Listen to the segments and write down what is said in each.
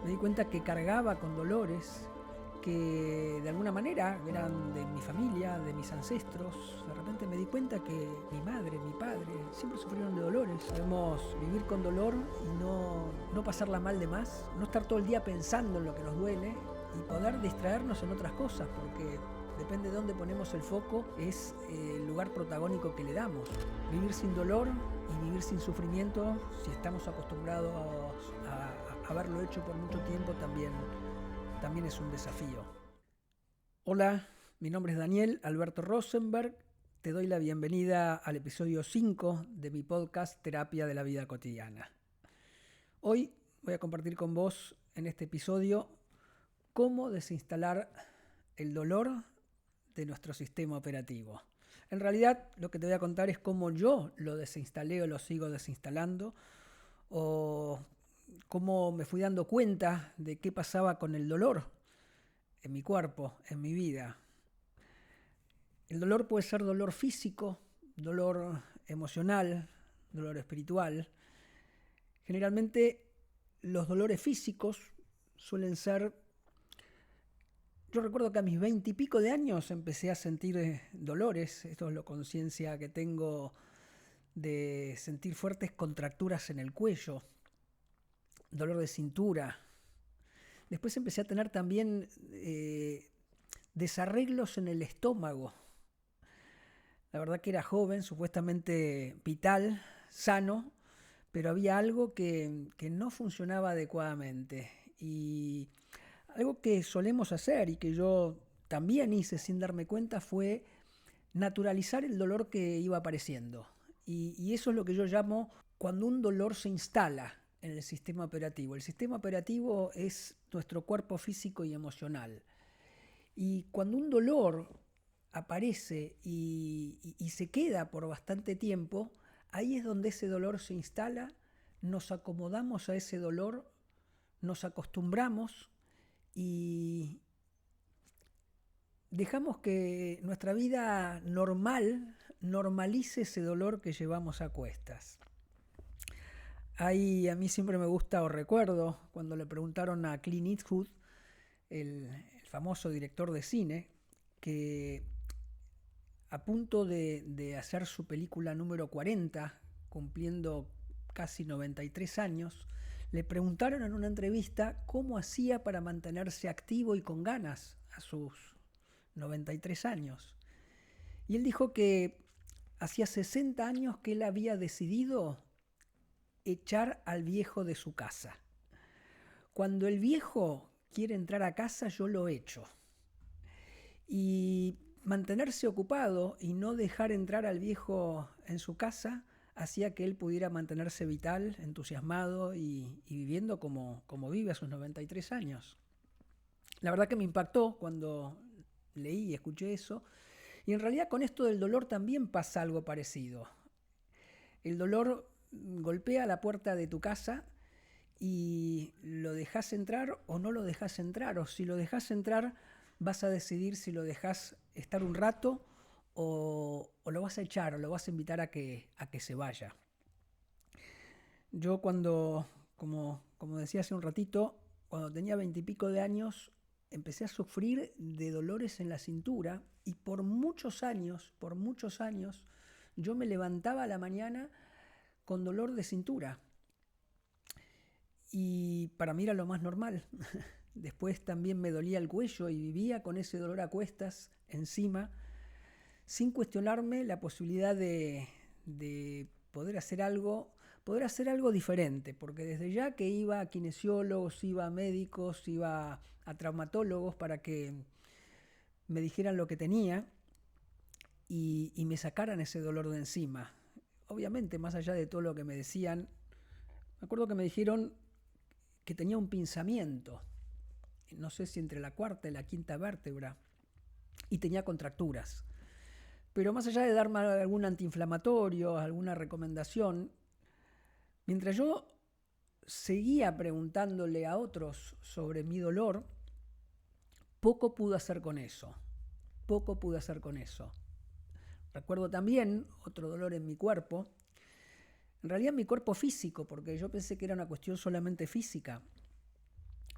Me di cuenta que cargaba con dolores que de alguna manera eran de mi familia, de mis ancestros. De repente me di cuenta que mi madre, mi padre, siempre sufrieron de dolores. Debemos vivir con dolor y no pasarla mal de más, no estar todo el día pensando en lo que nos duele y poder distraernos en otras cosas, porque depende de dónde ponemos el foco, es el lugar protagónico que le damos. Vivir sin dolor y vivir sin sufrimiento, si estamos acostumbrados a haberlo hecho por mucho tiempo, también es un desafío. Hola, mi nombre es Daniel Alberto Rosenberg. Te doy la bienvenida al episodio 5 de mi podcast Terapia de la Vida Cotidiana. Hoy voy a compartir con vos en este episodio cómo desinstalar el dolor de nuestro sistema operativo. En realidad lo que te voy a contar es cómo yo lo desinstalé o lo sigo desinstalando, o cómo me fui dando cuenta de qué pasaba con el dolor en mi cuerpo, en mi vida. El dolor puede ser dolor físico, dolor emocional, dolor espiritual. Generalmente los dolores físicos suelen ser... Yo recuerdo que a mis 20 y pico de años empecé a sentir dolores. Esto es la conciencia que tengo de sentir fuertes contracturas en el cuello, dolor de cintura. Después empecé a tener también desarreglos en el estómago. La verdad que era joven, supuestamente vital, sano, pero había algo que no funcionaba adecuadamente. Y algo que solemos hacer y que yo también hice sin darme cuenta fue naturalizar el dolor que iba apareciendo. Y eso es lo que yo llamo cuando un dolor se instala en el sistema operativo. El sistema operativo es nuestro cuerpo físico y emocional. Y cuando un dolor aparece y se queda por bastante tiempo, ahí es donde ese dolor se instala, nos acomodamos a ese dolor, nos acostumbramos y dejamos que nuestra vida normal normalice ese dolor que llevamos a cuestas. Ahí a mí siempre me gusta o recuerdo cuando le preguntaron a Clint Eastwood, el famoso director de cine, que a punto de hacer su película número 40, cumpliendo casi 93 años, le preguntaron en una entrevista cómo hacía para mantenerse activo y con ganas a sus 93 años. Y él dijo que hacía 60 años que él había decidido echar al viejo de su casa. Cuando el viejo quiere entrar a casa, yo lo echo. Y mantenerse ocupado y no dejar entrar al viejo en su casa hacía que él pudiera mantenerse vital, entusiasmado y viviendo como vive a sus 93 años. La verdad que me impactó cuando leí y escuché eso. Y en realidad con esto del dolor también pasa algo parecido. El dolor golpea la puerta de tu casa y lo dejas entrar o no lo dejas entrar. O si lo dejas entrar, vas a decidir si lo dejas estar un rato o lo vas a echar o lo vas a invitar a que se vaya. Yo como decía hace un ratito, cuando tenía 20 y pico de años, empecé a sufrir de dolores en la cintura y por muchos años, yo me levantaba a la mañana con dolor de cintura. Y para mí era lo más normal. Después también me dolía el cuello y vivía con ese dolor a cuestas encima, sin cuestionarme la posibilidad de poder hacer algo diferente, porque desde ya que iba a kinesiólogos, iba a médicos, iba a traumatólogos para que me dijeran lo que tenía y me sacaran ese dolor de encima. Obviamente, más allá de todo lo que me decían, me acuerdo que me dijeron que tenía un pinzamiento, no sé si entre la cuarta y la quinta vértebra, y tenía contracturas. Pero más allá de darme algún antiinflamatorio, alguna recomendación, mientras yo seguía preguntándole a otros sobre mi dolor, poco pude hacer con eso. Recuerdo también otro dolor en mi cuerpo, en realidad en mi cuerpo físico, porque yo pensé que era una cuestión solamente física.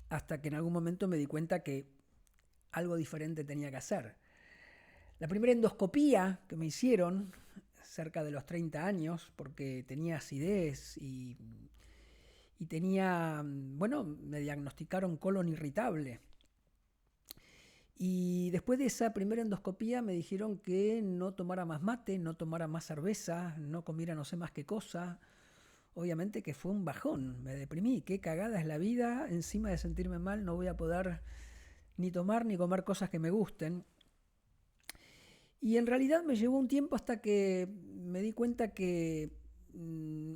hasta que en algún momento me di cuenta que algo diferente tenía que hacer. La primera endoscopía que me hicieron cerca de los 30 años, porque tenía acidez y tenía, bueno, me diagnosticaron colon irritable. Y después de esa primera endoscopía me dijeron que no tomara más mate, no tomara más cerveza, no comiera no sé más qué cosa. Obviamente que fue un bajón, me deprimí, qué cagada es la vida, encima de sentirme mal no voy a poder ni tomar ni comer cosas que me gusten. Y en realidad me llevó un tiempo hasta que me di cuenta que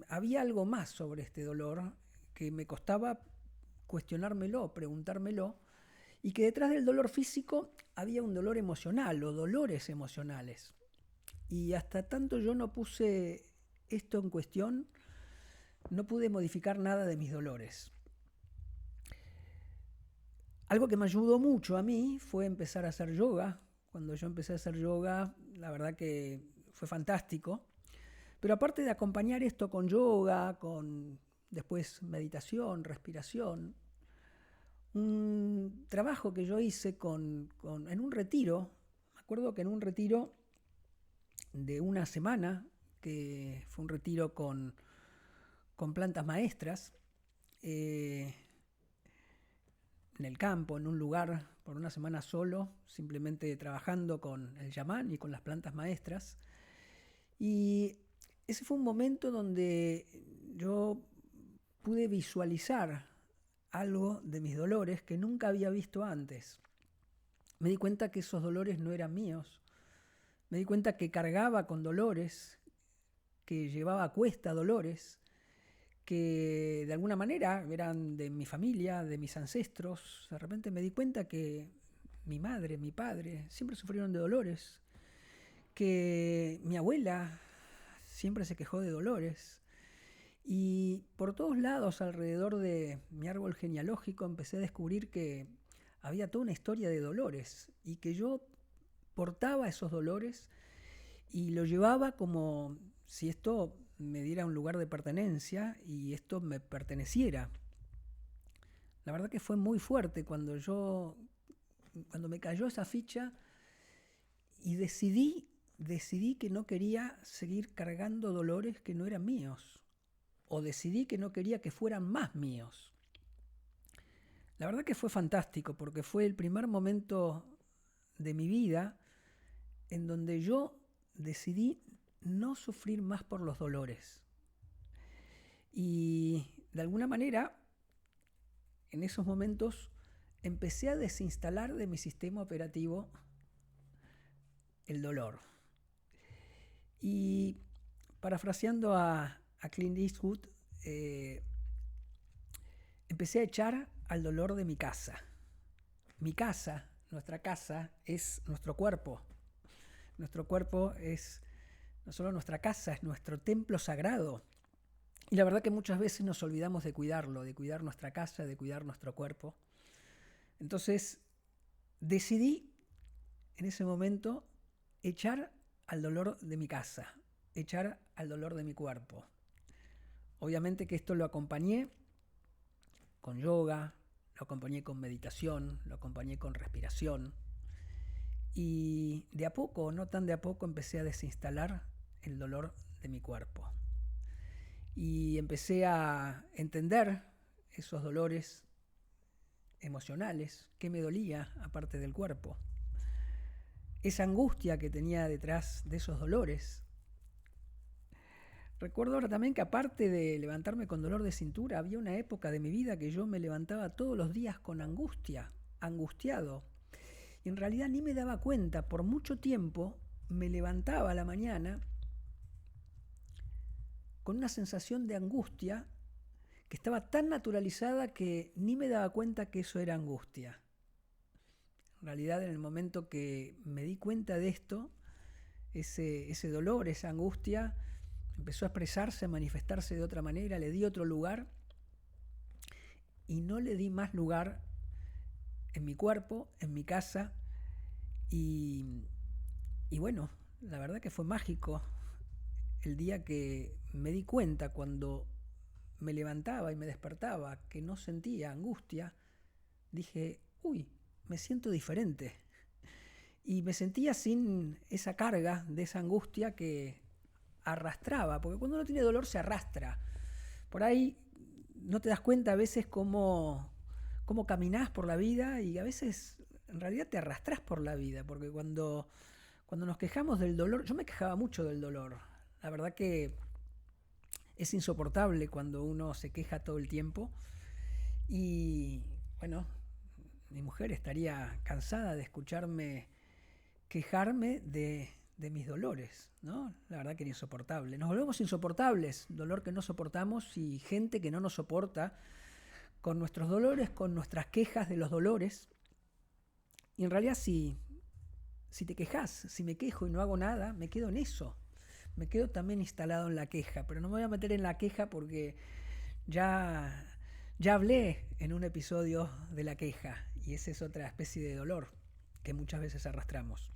había algo más sobre este dolor, que me costaba cuestionármelo, preguntármelo, y que detrás del dolor físico había un dolor emocional o dolores emocionales. Y hasta tanto yo no puse esto en cuestión, no pude modificar nada de mis dolores. Algo que me ayudó mucho a mí fue empezar a hacer yoga. Cuando yo empecé a hacer yoga, la verdad que fue fantástico. Pero aparte de acompañar esto con yoga, con después meditación, respiración, un trabajo que yo hice en un retiro, me acuerdo que en un retiro de una semana, que fue un retiro con plantas maestras, en el campo, en un lugar, por una semana solo, simplemente trabajando con el chamán y con las plantas maestras. Y ese fue un momento donde yo pude visualizar algo de mis dolores que nunca había visto antes. Me di cuenta que esos dolores no eran míos. Me di cuenta que cargaba con dolores, que llevaba a cuesta dolores, que de alguna manera eran de mi familia, de mis ancestros. De repente me di cuenta que mi madre, mi padre, siempre sufrieron de dolores, que mi abuela siempre se quejó de dolores. Y por todos lados alrededor de mi árbol genealógico empecé a descubrir que había toda una historia de dolores y que yo portaba esos dolores y lo llevaba como si esto me diera un lugar de pertenencia y esto me perteneciera. La verdad que fue muy fuerte cuando me cayó esa ficha y decidí que no quería seguir cargando dolores que no eran míos, o decidí que no quería que fueran más míos. La verdad que fue fantástico porque fue el primer momento de mi vida en donde yo decidí no sufrir más por los dolores. Y de alguna manera, en esos momentos, empecé a desinstalar de mi sistema operativo el dolor. Y parafraseando a Clint Eastwood, empecé a echar al dolor de mi casa. Mi casa, nuestra casa, es nuestro cuerpo. Nuestro cuerpo es no solo nuestra casa, es nuestro templo sagrado. Y la verdad que muchas veces nos olvidamos de cuidarlo, de cuidar nuestra casa, de cuidar nuestro cuerpo. Entonces decidí en ese momento echar al dolor de mi casa, echar al dolor de mi cuerpo. Obviamente que esto lo acompañé con yoga, lo acompañé con meditación, lo acompañé con respiración. Y de a poco, no tan de a poco, empecé a desinstalar el dolor de mi cuerpo. Y empecé a entender esos dolores emocionales, qué me dolía aparte del cuerpo. Esa angustia que tenía detrás de esos dolores. Recuerdo ahora también que aparte de levantarme con dolor de cintura, había una época de mi vida que yo me levantaba todos los días con angustia, angustiado. Y en realidad ni me daba cuenta, por mucho tiempo me levantaba a la mañana con una sensación de angustia que estaba tan naturalizada que ni me daba cuenta que eso era angustia. En realidad, en el momento que me di cuenta de esto, ese dolor, esa angustia, empezó a expresarse, a manifestarse de otra manera, le di otro lugar y no le di más lugar en mi cuerpo, en mi casa. Y bueno, la verdad que fue mágico el día que me di cuenta cuando me levantaba y me despertaba que no sentía angustia, dije, uy, me siento diferente. Y me sentía sin esa carga de esa angustia que arrastraba, porque cuando uno tiene dolor se arrastra. Por ahí no te das cuenta a veces cómo caminás por la vida y a veces en realidad te arrastrás por la vida, porque cuando nos quejamos del dolor, yo me quejaba mucho del dolor. La verdad que es insoportable cuando uno se queja todo el tiempo y bueno, mi mujer estaría cansada de escucharme quejarme de mis dolores, ¿no? La verdad que era insoportable. Nos volvemos insoportables, dolor que no soportamos y gente que no nos soporta con nuestros dolores, con nuestras quejas de los dolores. Y en realidad si te quejas, si me quejo y no hago nada, me quedo en eso. Me quedo también instalado en la queja, pero no me voy a meter en la queja porque ya, ya hablé en un episodio de la queja y esa es otra especie de dolor que muchas veces arrastramos.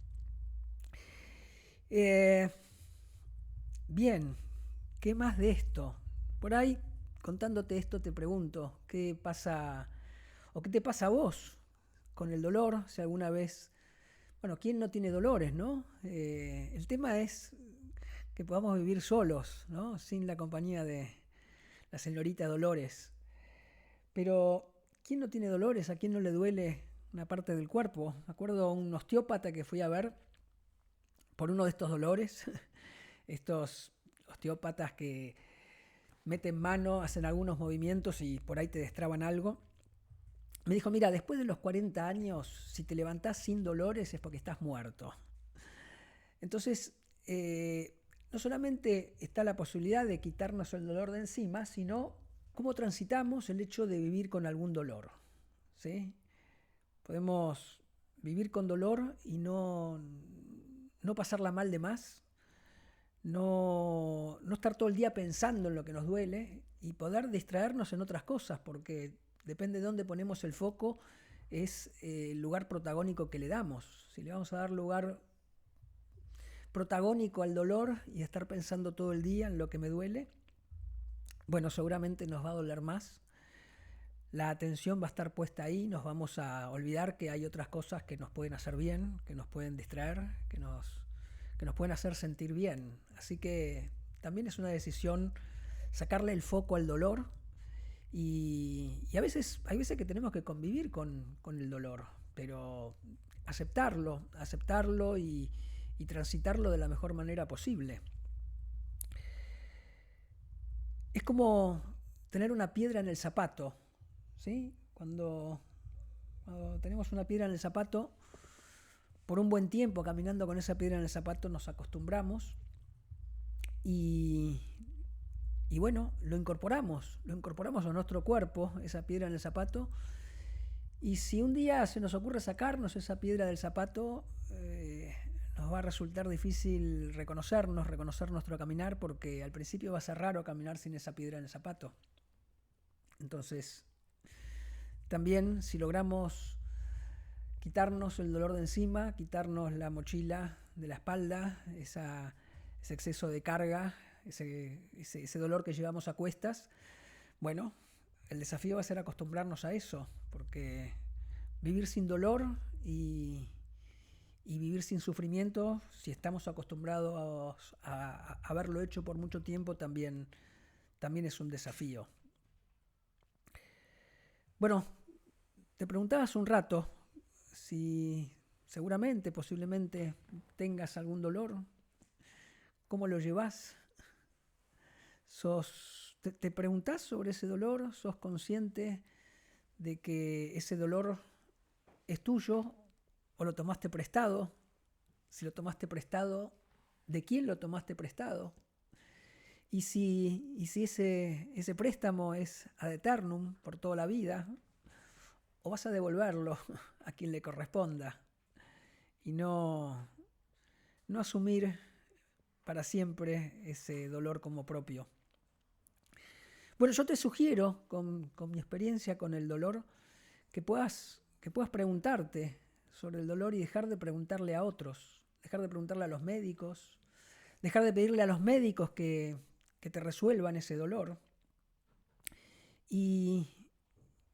Eh, bien, ¿qué más de esto? Por ahí, contándote esto, te pregunto, ¿qué pasa o qué te pasa a vos con el dolor? Si alguna vez, bueno, ¿quién no tiene dolores, no? El tema es que podamos vivir solos, ¿no? Sin la compañía de la señorita Dolores. Pero, ¿quién no tiene dolores? ¿A quién no le duele una parte del cuerpo? Me acuerdo a un osteópata que fui a ver por uno de estos dolores, estos osteópatas que meten mano, hacen algunos movimientos y por ahí te destraban algo. Me dijo, mira, después de los 40 años, si te levantás sin dolores es porque estás muerto. Entonces, no solamente está la posibilidad de quitarnos el dolor de encima, sino cómo transitamos el hecho de vivir con algún dolor, ¿sí? Podemos vivir con dolor y no pasarla mal de más, no estar todo el día pensando en lo que nos duele y poder distraernos en otras cosas, porque depende de dónde ponemos el foco, es el lugar protagónico que le damos. Si le vamos a dar lugar protagónico al dolor y estar pensando todo el día en lo que me duele, bueno, seguramente nos va a doler más. La atención va a estar puesta ahí, nos vamos a olvidar que hay otras cosas que nos pueden hacer bien, que nos pueden distraer, que nos pueden hacer sentir bien. Así que también es una decisión sacarle el foco al dolor y a veces, hay veces que tenemos que convivir con el dolor, pero aceptarlo y transitarlo de la mejor manera posible. Es como tener una piedra en el zapato, ¿sí? Cuando tenemos una piedra en el zapato, por un buen tiempo caminando con esa piedra en el zapato nos acostumbramos y bueno, lo incorporamos a nuestro cuerpo, esa piedra en el zapato, y si un día se nos ocurre sacarnos esa piedra del zapato, nos va a resultar difícil reconocer nuestro caminar, porque al principio va a ser raro caminar sin esa piedra en el zapato. Entonces, también si logramos quitarnos el dolor de encima, quitarnos la mochila de la espalda, ese exceso de carga, ese dolor que llevamos a cuestas, bueno, el desafío va a ser acostumbrarnos a eso, porque vivir sin dolor y vivir sin sufrimiento, si estamos acostumbrados a haberlo hecho por mucho tiempo, también es un desafío. Bueno, te preguntabas hace un rato si seguramente, posiblemente tengas algún dolor. ¿Cómo lo llevas? ¿Te preguntás sobre ese dolor? ¿Sos consciente de que ese dolor es tuyo o lo tomaste prestado? Si lo tomaste prestado, ¿de quién lo tomaste prestado? Y si ese préstamo es ad eternum, por toda la vida, o vas a devolverlo a quien le corresponda y no asumir para siempre ese dolor como propio. Bueno, yo te sugiero, con mi experiencia con el dolor, que puedas preguntarte sobre el dolor y dejar de preguntarle a otros, dejar de preguntarle a los médicos, dejar de pedirle a los médicos que te resuelvan ese dolor y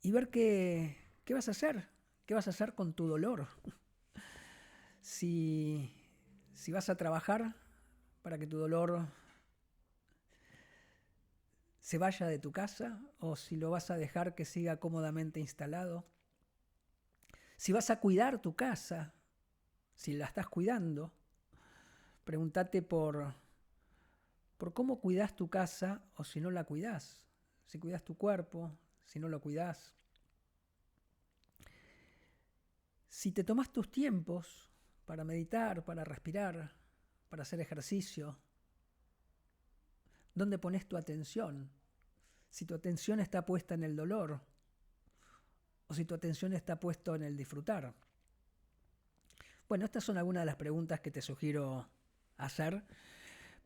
ver qué ¿qué vas a hacer? ¿Qué vas a hacer con tu dolor? Si vas a trabajar para que tu dolor se vaya de tu casa o si lo vas a dejar que siga cómodamente instalado. Si vas a cuidar tu casa, si la estás cuidando, pregúntate por cómo cuidas tu casa o si no la cuidas. Si cuidas tu cuerpo, si no lo cuidas. Si te tomas tus tiempos para meditar, para respirar, para hacer ejercicio, ¿dónde pones tu atención? Si tu atención está puesta en el dolor o si tu atención está puesta en el disfrutar. Bueno, estas son algunas de las preguntas que te sugiero hacer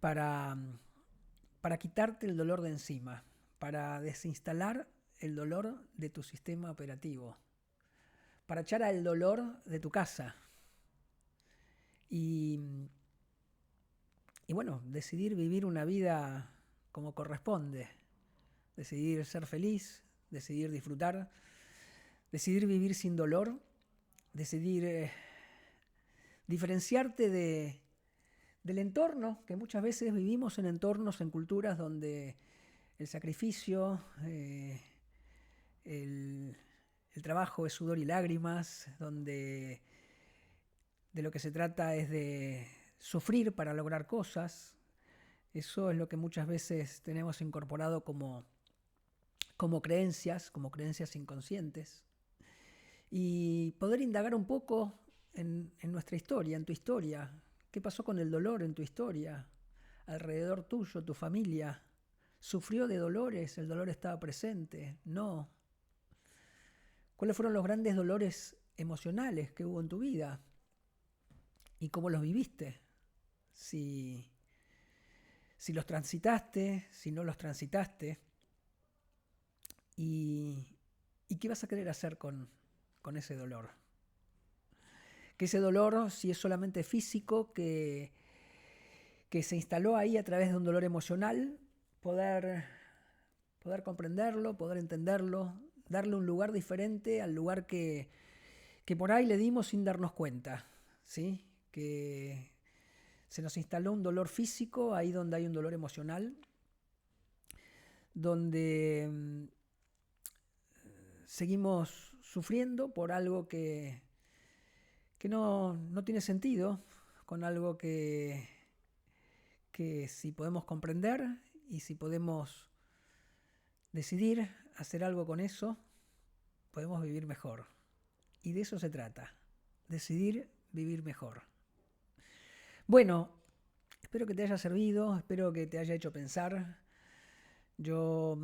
para quitarte el dolor de encima, para desinstalar el dolor de tu sistema operativo, para echar al dolor de tu casa y bueno, decidir vivir una vida como corresponde, decidir ser feliz, decidir disfrutar, decidir vivir sin dolor, decidir diferenciarte del entorno, que muchas veces vivimos en entornos, en culturas donde el sacrificio, el trabajo es sudor y lágrimas, donde de lo que se trata es de sufrir para lograr cosas. Eso es lo que muchas veces tenemos incorporado como creencias inconscientes. Y poder indagar un poco en nuestra historia, en tu historia. ¿Qué pasó con el dolor en tu historia? Alrededor tuyo, tu familia. ¿Sufrió de dolores? ¿El dolor estaba presente? No. ¿Cuáles fueron los grandes dolores emocionales que hubo en tu vida? ¿Y cómo los viviste? Si los transitaste, si no los transitaste. ¿Y qué vas a querer hacer con ese dolor? Que ese dolor, si es solamente físico, que se instaló ahí a través de un dolor emocional, poder comprenderlo, poder entenderlo, darle un lugar diferente al lugar que por ahí le dimos sin darnos cuenta, ¿sí? Que se nos instaló un dolor físico ahí donde hay un dolor emocional, donde seguimos sufriendo por algo que no tiene sentido, con algo que si podemos comprender y si podemos decidir hacer algo con eso, podemos vivir mejor. Y de eso se trata, decidir vivir mejor. Bueno, espero que te haya servido, espero que te haya hecho pensar. Yo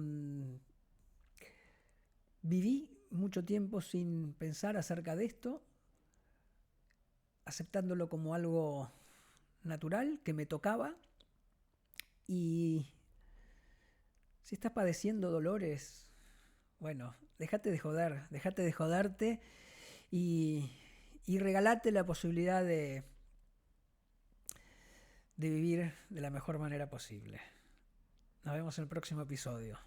viví mucho tiempo sin pensar acerca de esto, aceptándolo como algo natural, que me tocaba. Y si estás padeciendo dolores, bueno, déjate de joder, déjate de joderte y regalate la posibilidad de vivir de la mejor manera posible. Nos vemos en el próximo episodio.